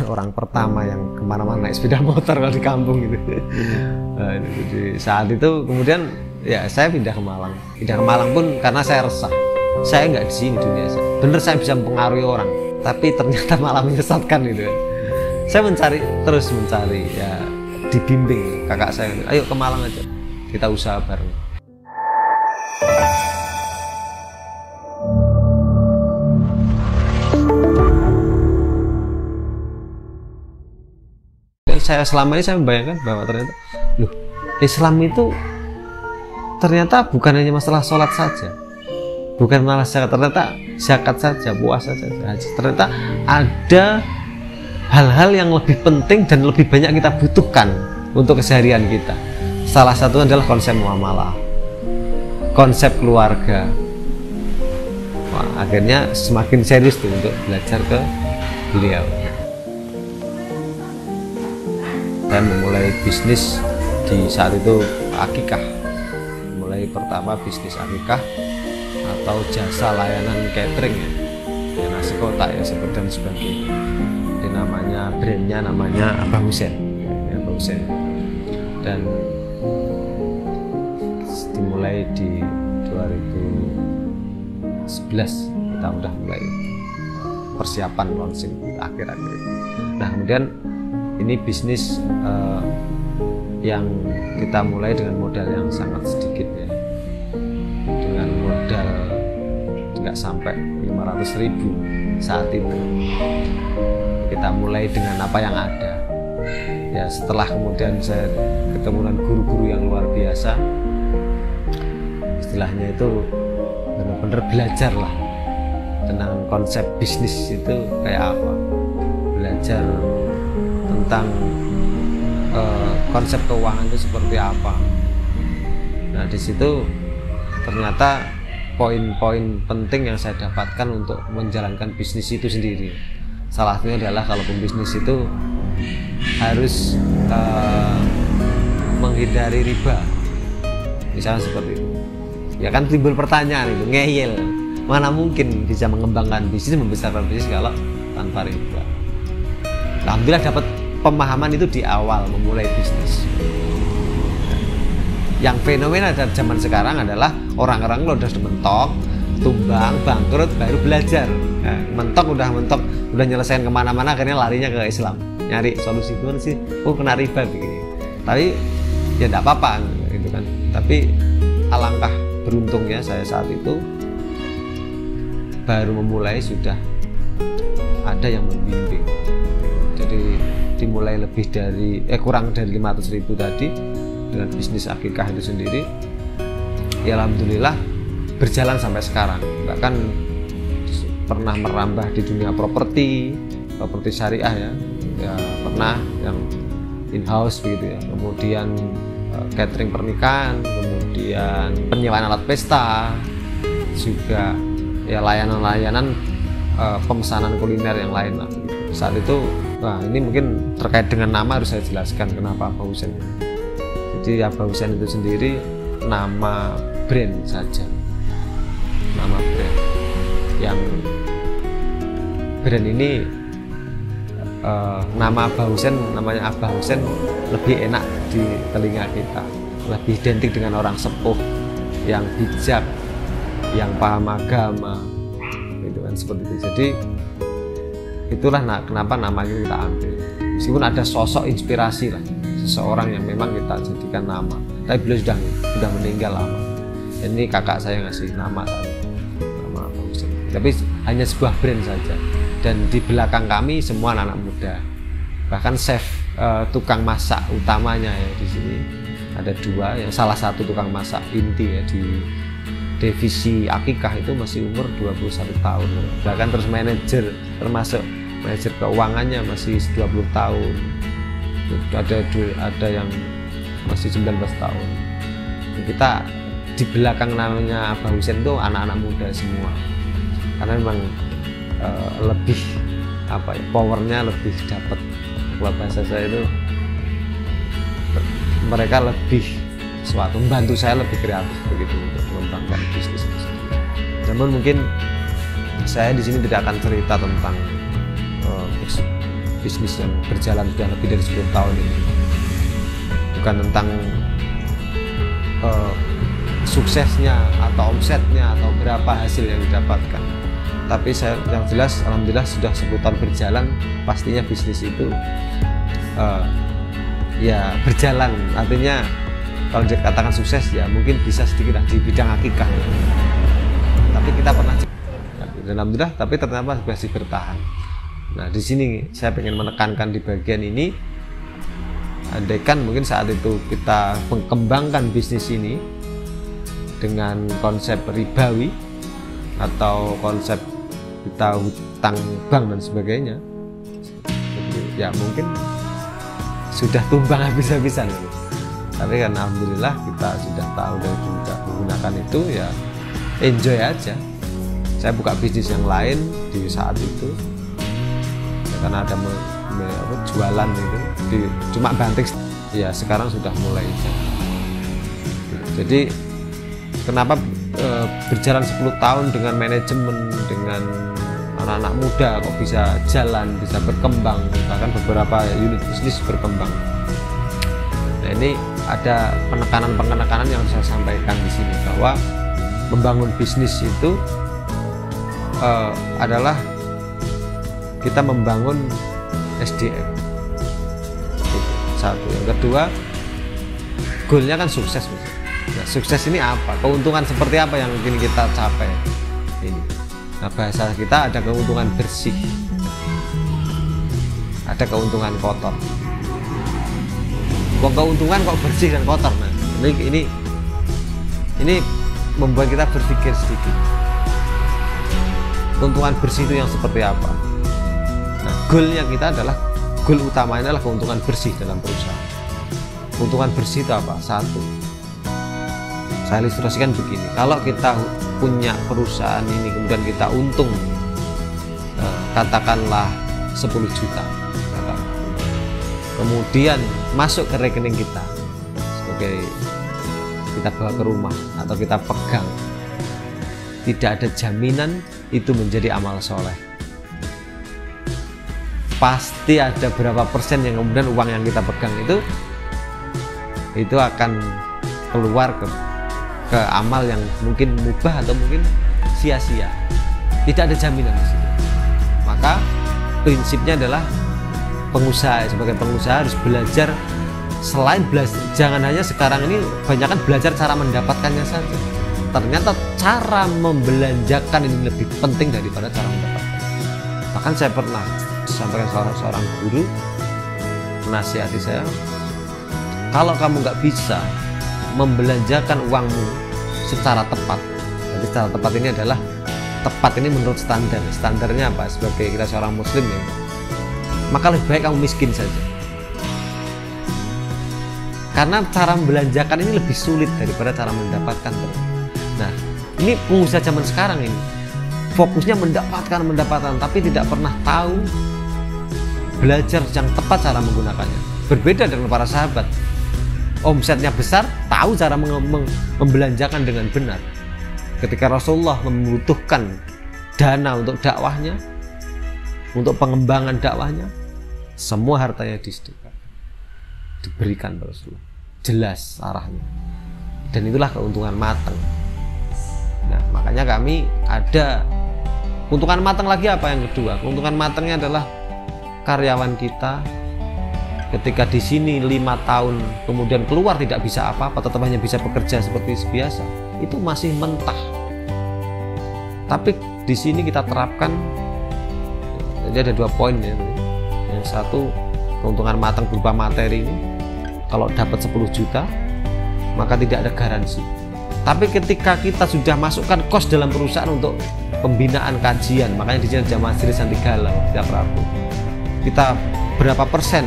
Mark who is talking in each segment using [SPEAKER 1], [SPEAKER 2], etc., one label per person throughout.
[SPEAKER 1] orang pertama yang kemana-mana naik sepeda motor kalau di kampung gitu. Nah, jadi saat itu kemudian ya saya pindah ke Malang. Pindah ke Malang pun karena saya resah. Saya nggak di sini dunia saya. Bener saya bisa mempengaruhi orang, tapi ternyata malah menyesatkan gitu kan. Saya terus mencari ya, dibimbing kakak saya, ayo ke Malang aja, kita usaha bareng. Saya selama ini saya membayangkan bahwa ternyata loh, Islam itu ternyata bukan hanya masalah sholat saja, bukan malah ternyata zakat saja, puasa saja, haji. Ternyata ada hal-hal yang lebih penting dan lebih banyak kita butuhkan untuk keseharian kita. Salah satu adalah konsep muamalah, konsep keluarga. Wah, akhirnya semakin serius tuh untuk belajar ke beliau. Saya memulai bisnis di saat itu akikah. Mulai pertama bisnis akikah atau jasa layanan catering ya, nasi kotak ya dan sebagainya. Jadi namanya brandnya namanya Abah Husein, ya, Abah Husein. Dan dimulai di 2011 kita udah mulai persiapan launching akhir-akhir ini. Nah kemudian ini bisnis yang kita mulai dengan modal yang sangat sedikit ya, dengan modal nggak sampai 500.000 saat itu. Kita mulai dengan apa yang ada ya. Setelah kemudian saya ketemu dengan guru-guru yang luar biasa, istilahnya itu benar-benar belajar lah tentang konsep bisnis itu kayak apa, belajar tentang konsep keuangan itu seperti apa. Nah di situ ternyata poin-poin penting yang saya dapatkan untuk menjalankan bisnis itu sendiri. Salah satunya adalah kalau pembisnis itu harus menghindari riba, misalnya seperti itu. Ya kan timbul pertanyaan itu, ngeyel, mana mungkin bisa mengembangkan bisnis, membesarkan bisnis kalau tanpa riba. Alhamdulillah dapat pemahaman itu di awal memulai bisnis. Yang fenomena dari zaman sekarang adalah orang-orang kalau udah mentok, tumbang, bangkrut, baru belajar. Nah, mentok, udah nyelesain kemana-mana, akhirnya larinya ke Islam, nyari solusi gimana sih? Oh kena riba begini. Tapi ya tidak apa-apa gitu kan. Tapi alangkah beruntungnya saya saat itu baru memulai sudah ada yang membimbing. Jadi dimulai lebih dari kurang dari 500.000 tadi dengan bisnis akikah itu sendiri. Ya alhamdulillah berjalan sampai sekarang. Bahkan pernah merambah di dunia properti syariah ya pernah yang in-house begitu ya. Kemudian catering pernikahan, kemudian penyewaan alat pesta, juga ya layanan-layanan pemesanan kuliner yang lain lah begitu. Saat itu, nah ini mungkin terkait dengan nama harus saya jelaskan kenapa Abah Husein. Jadi Abah Husein itu sendiri nama brand saja, nama brand. Yang brand ini nama Abah Husein, namanya Abah Husein lebih enak di telinga kita, lebih identik dengan orang sepuh yang bijak, yang paham agama, gitu kan seperti itu. Jadi itulah kenapa nama itu kita ambil. Meskipun ada sosok inspirasi lah, seseorang yang memang kita jadikan nama, tapi beliau sudah meninggal lama. Dan ini kakak saya ngasih nama saya, nama Abah Husein. Tapi hanya sebuah brand saja. Dan di belakang kami semua anak-anak muda. Bahkan chef tukang masak utamanya ya di sini ada 2. Yang salah satu tukang masak inti ya di divisi akikah itu masih umur 21 tahun. Bahkan terus manajer, termasuk manajer keuangannya masih 20 tahun. Ada yang masih 19 tahun. Kita di belakang namanya Abah Husein itu anak-anak muda semua. Karena memang lebih apa ya, powernya lebih dapat. Kalau bahasa saya itu mereka lebih sesuatu, membantu saya lebih kreatif begitu untuk mengembangkan bisnis itu sendiri. Namun mungkin saya di sini tidak akan cerita tentang bisnis yang berjalan sudah lebih dari 10 tahun ini. Bukan tentang suksesnya atau omsetnya atau berapa hasil yang didapatkan, tapi yang jelas alhamdulillah sudah 10 tahun berjalan, pastinya bisnis itu ya berjalan. Artinya kalau dikatakan sukses ya mungkin bisa sedikit di bidang akikah, tapi kita pernah dan alhamdulillah tapi ternyata masih bertahan. Nah di sini saya ingin menekankan di bagian ini, andaikan mungkin saat itu kita mengembangkan bisnis ini dengan konsep ribawi atau konsep kita hutang bank dan sebagainya, ya mungkin sudah tumbang habis-habisan. Tapi kan alhamdulillah kita sudah tahu dan juga menggunakan itu, ya enjoy aja. Saya buka bisnis yang lain di saat itu ya, karena ada jualan itu cuma banting, ya sekarang sudah mulai. Jadi kenapa berjalan 10 tahun dengan manajemen, dengan anak-anak muda kok bisa jalan, bisa berkembang, bahkan beberapa unit bisnis berkembang. Nah ini ada penekanan yang saya sampaikan di sini, bahwa membangun bisnis itu adalah kita membangun SDM. Satu, yang kedua goalnya kan sukses. Nah, sukses ini apa? Keuntungan seperti apa yang ingin kita capai? Ini. Nah, bahasa kita ada keuntungan bersih, ada keuntungan kotor. Kok keuntungan kok bersih dan kotor? Nah, ini membuat kita berpikir sedikit. Keuntungan bersih itu yang seperti apa? Nah, goalnya kita adalah, goal utamanya adalah keuntungan bersih dalam perusahaan. Keuntungan bersih itu apa? Satu, saya ilustrasikan begini, kalau kita punya perusahaan ini kemudian kita untung katakanlah 10 juta, kemudian masuk ke rekening kita sebagai kita bawa ke rumah atau kita pegang, tidak ada jaminan itu menjadi amal soleh. Pasti ada berapa persen yang kemudian uang yang kita pegang itu akan keluar ke amal yang mungkin mubah atau mungkin sia-sia. Tidak ada jaminan di situ. Maka prinsipnya adalah sebagai pengusaha harus belajar, selain belajar, jangan hanya sekarang ini banyak kan belajar cara mendapatkannya saja. Ternyata cara membelanjakan ini lebih penting daripada cara mendapatkan. Bahkan saya pernah sampaikan seorang guru menasihati saya, kalau kamu nggak bisa membelanjakan uangmu secara tepat, jadi secara tepat ini adalah tepat ini menurut standarnya apa, sebagai kita seorang muslim ya, maka lebih baik kamu miskin saja, karena cara membelanjakan ini lebih sulit daripada cara mendapatkan. Nah ini pengusaha zaman sekarang ini fokusnya mendapatkan tapi tidak pernah tahu belajar yang tepat cara menggunakannya. Berbeda dengan para sahabat, omsetnya besar, tahu cara membelanjakan dengan benar. Ketika Rasulullah membutuhkan dana untuk dakwahnya, untuk pengembangan dakwahnya, semua hartanya disediakan, diberikan Rasulullah, jelas arahnya. Dan itulah keuntungan matang. Nah makanya kami ada keuntungan matang lagi. Apa yang kedua? Keuntungan matangnya adalah karyawan kita ketika di sini 5 tahun kemudian keluar tidak bisa apa-apa, tetap hanya bisa bekerja seperti biasa, itu masih mentah. Tapi di sini kita terapkan, jadi ada 2 poin ya. Yang satu, keuntungan matang berupa materi ini, kalau dapat 10 juta maka tidak ada garansi. Tapi ketika kita sudah masukkan kos dalam perusahaan untuk pembinaan kajian, makanya di sini ada majelis anti galau setiap Rabu, kita berapa persen,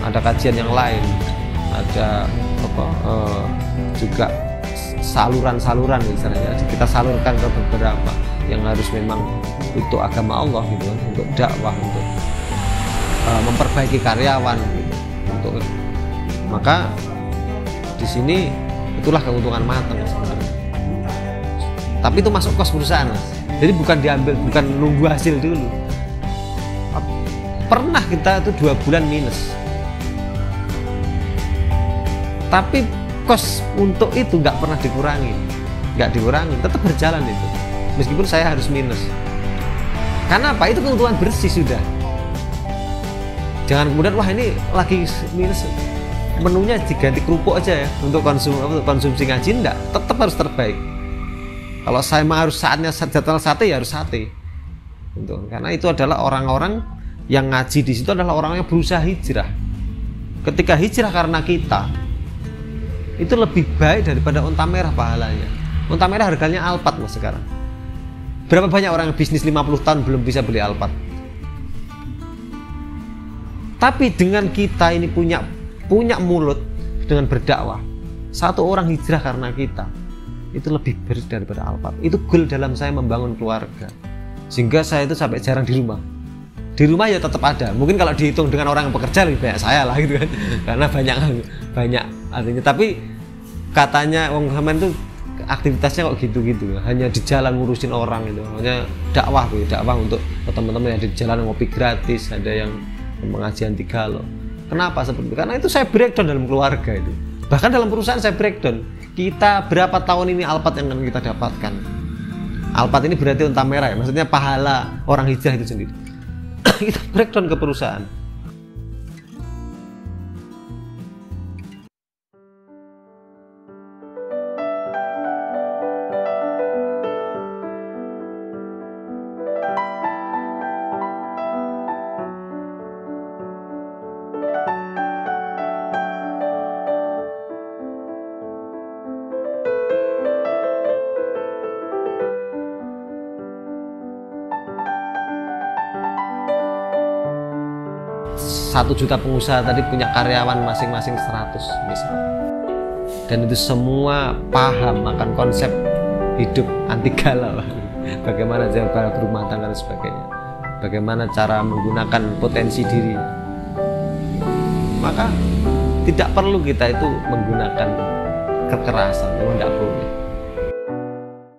[SPEAKER 1] ada kajian yang lain, ada juga saluran-saluran misalnya, kita salurkan ke beberapa yang harus memang untuk agama Allah gitu, untuk dakwah, untuk memperbaiki karyawan gitu. Maka di sini itulah keuntungan matang sebenarnya. Tapi itu masuk kos perusahaan, Mas. Jadi bukan diambil, bukan nunggu hasil dulu. pernah kita itu 2 bulan minus, tapi kos untuk itu nggak pernah dikurangi, tetap berjalan itu meskipun saya harus minus. Karena apa? Itu keuntungan bersih sudah. Jangan kemudian wah ini lagi minus, menunya diganti kerupuk aja ya untuk konsumsi ngaji. Enggak, tetap harus terbaik. Kalau saya mah harus saatnya jadwal sate ya harus sate. Karena itu adalah orang-orang yang ngaji di situ adalah orang yang berusaha hijrah. Ketika hijrah karena kita, itu lebih baik daripada unta merah pahalanya. Unta merah harganya Alphard mas sekarang. Berapa banyak orang yang bisnis 50 tahun belum bisa beli Alphard? Tapi dengan kita ini punya mulut dengan berdakwah, satu orang hijrah karena kita, itu lebih bersih daripada Alphard. Itu goal dalam saya membangun keluarga. Sehingga saya itu sampai jarang di rumah. Di rumah ya tetap ada. Mungkin kalau dihitung dengan orang yang bekerja lebih banyak saya lah gitu kan. Karena banyak artinya. Tapi katanya wong sampean tuh aktivitasnya kok gitu-gitu. Hanya di jalan ngurusin orang itu. Hanya dakwah untuk teman-teman yang di jalan ngopi gratis, ada yang pengajian 3 loh. Kenapa seperti itu? Karena itu saya breakdown dalam keluarga itu. Bahkan dalam perusahaan saya breakdown. Kita berapa tahun ini Alphard yang akan kita dapatkan? Alphard ini berarti unta merah ya. Maksudnya pahala orang hijrah itu sendiri. Kita breakdown ke perusahaan. Satu juta pengusaha tadi punya karyawan masing-masing 100 misalnya. Dan itu semua paham akan konsep hidup anti galau. Bagaimana cara berumah tangga dan sebagainya. Bagaimana cara menggunakan potensi diri. Maka tidak perlu kita itu menggunakan kekerasan, memang tidak perlu.